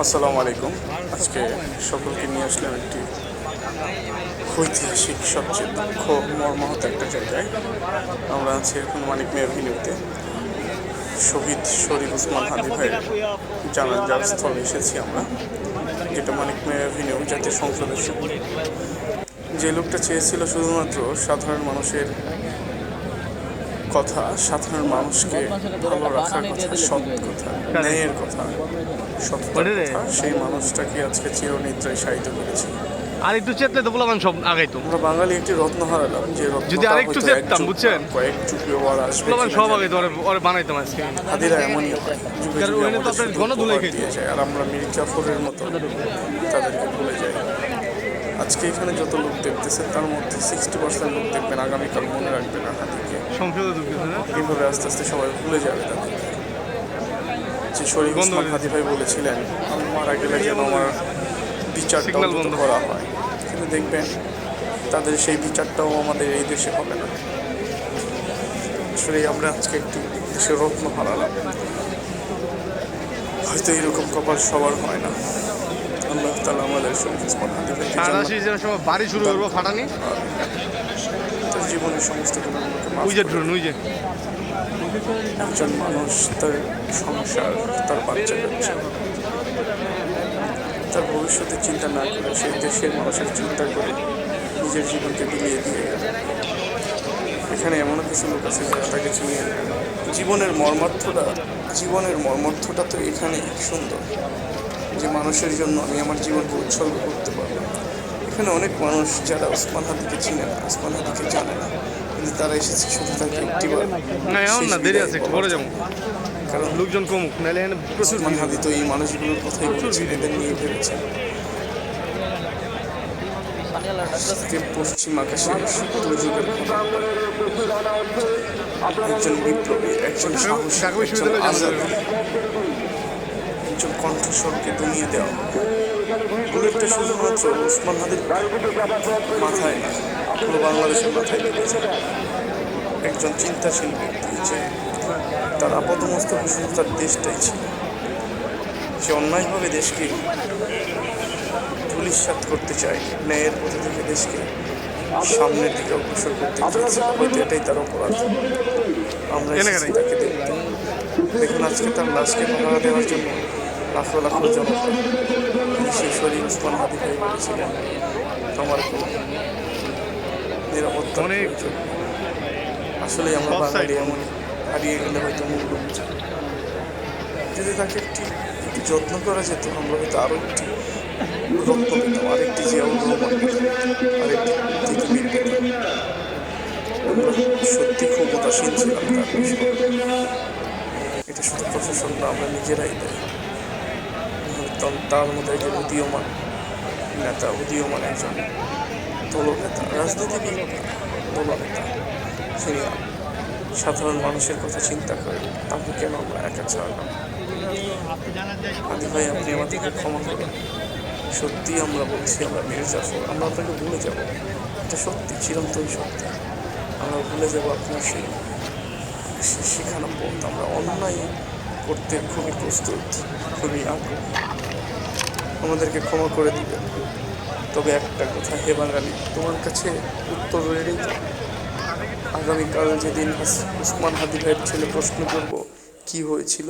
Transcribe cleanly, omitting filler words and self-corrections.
আসসালামু আলাইকুম। আজকে সকলকে নিয়ে আসলাম একটি ঐতিহাসিক সবচেয়ে দুঃখ মর্মাহত একটা জায়গায়। আমরা আছি এখন মানিক মিয়া এভিনিউতে। শহীদ শরীফ ওসমান হাদি ভাইয়ের জানাজার স্থলে এসেছি আমরা, যেটা মানিক মিয়া এভিনিউ জাতীয় সংসদের সামনে। যে লোকটা চেয়েছিল শুধুমাত্র সাধারণ মানুষের কথা, সাধারণ মানুষকে ভালো রাখার কথা, সৎ কথা, ন্যায়ের কথা, সত্যের কথা, সেই মানুষটাকে আজকে চিরনিদ্রায় শায়িত করেছে। আর একটু চেতলে তো বললাম সব আগেই তো আমরা বাঙালি একটি রত্ন হারালাম, যে রত্ন যদি আরেকটু চেততাম, বুঝছেন, কয়েক যুগ ব্যবহার আসবে, বললাম সব আগে তো ওরে বানাইতাম আজকে। হাদিরা এমনই হয়, যুগে কারণ যুগে ওখানে তো আমাদের আপনার শুধু ঘন ধুলাই উপহার দিয়ে যায়, আর আমরা মীর জাফরের মতো তাদেরকে ভুলে যাই। আজকে এখানে যত লোক দেখতেছেন তার মধ্যে 60% লোক দেখবেন আগামীকাল মনে রাখবে না হাদিকে। সংসদে ঢুকতেছে না, এইভাবে আস্তে আস্তে সবাই ভুলে যাবে তাদেরকে। যে শরীফ ওসমান হাদি ভাই বলেছিলেন, আমি মারা গেলে যেন আমার বিচারটা অন্তত করা হয়, কিন্তু দেখবেন তাদের সেই বিচারটাও আমাদের এই দেশে হবে না। আসলে আমরা আজকে একটি দেশের রত্ন হারালাম। হয়তো এরকম কপাল সবার হয় না। আল্লাহ তাআলা আমাদের শরীফ ওসমান হাদি ভাইকে সময় বাড়ি শুরু করবো ফাটানি, তার জীবনের সমস্ত গুণাগুলোকে মাফ করে। একজন মানুষ তার সংসার, তার বাচ্চা কাচ্চা, তার ভবিষ্যতের চিন্তা না করে সেই দেশের মানুষের চিন্তা করে নিজের জীবনকে বিলিয়ে দিয়ে গেল। এখানে এমন কিছু লোক আছে যারা তাকে চিনিয়ে নেয়। জীবনের মর্মার্থটা তো এখানে সুন্দর, যে মানুষের জন্য আমি আমার জীবনকে উৎসর্গ করতে পারবো। এখানে অনেক মানুষ যারা ওসমান হাদিকে চিনে না, ওসমান হাদিকে জানে না, কিন্তু তারা এসেছে শুধু তাকে একটিবার দেরি আছে, পরে যাবো, কারণ লোকজন কমুক, নাহলে এখানে প্রচুর ওসমান হাদি তো এই মানুষগুলোর কথাই বলছে, এদের নিয়ে ভেবেছে। পশ্চিম আকাশে দুর্যোগের একজন বিপ্লবী, একজন সাহসী, একজন আজাদী, একজন কণ্ঠস্বরকে দমিয়ে দেওয়া। বুলেটটা শুধুমাত্র ওসমান হাদির মাথায় না, পুরো বাংলাদেশের মাথায় লেগেছে। একজন চিন্তাশীল ব্যক্তি, যে তার আপাতমস্তকে শুধু তার দেশটাই ছিল। সে অন্যায়ভাবে দেশকে ধূলিসাৎ করতে চায়, ন্যায়ের পথে থেকে দেশকে সামনের দিকে অগ্রসর করতে চাইছে। হয়তো এটাই তার অপরাধ। আমরা তাকে দেখুন, আজকে তার লাশকে পাহারা দেওয়ার জন্য লাখো লাখো জনতা। সেই শরীফ ওসমান হাদি ভাই বলেছিলেন, আমার কোনো নিরাপত্তা প্রয়োজন। আসলে আমরা বাঙালি এমন, হারিয়ে গেলে হয়তো মূল্য বুঝি। যদি তাকে একটু যত্ন করা যেত, আমরা হয়তো আরও একটি রত্ন পেতাম, আরেকটি জিয়াউর রহমান পেতাম, আরেকটি তিতুমির পেতাম। আমরা সত্যি খুব উদাসীন ছিলাম তার বিষয়ে। এটা শুধু প্রশাসন না, আমরা নিজেরাই দেয়। তার মধ্যে একজন উদীয়মান নেতা, উদীয়মান একজন দলনেতা, রাজনীতিবিদ, দলনেতা, তিনি সাধারণ মানুষের কথা চিন্তা করেন। তাকে কেন আমরা একা ছাড়লাম? হাদি ভাই, আপনি আমাদেরকে ক্ষমা করুন। সত্যি আমরা বলছি, আমরা মীর জাফর, আমরা আপনাকে ভুলে যাব। এটা সত্যি, চিরন্তন সত্যি। আমরা ভুলে যাব আপনার সেই শেখানো পথ। আমরা অন্যায় করতে খুবই প্রস্তুত, খুবই আগ্রহ। আমাদেরকে ক্ষমা করে দিবেন। তবে একটা কথা, হে বাঙালি, তোমার কাছে উত্তর রেডি তো? আগামীকাল যেদিন ওসমান হাদি ভাইয়ের ছেলে প্রশ্ন করব কি হয়েছিল,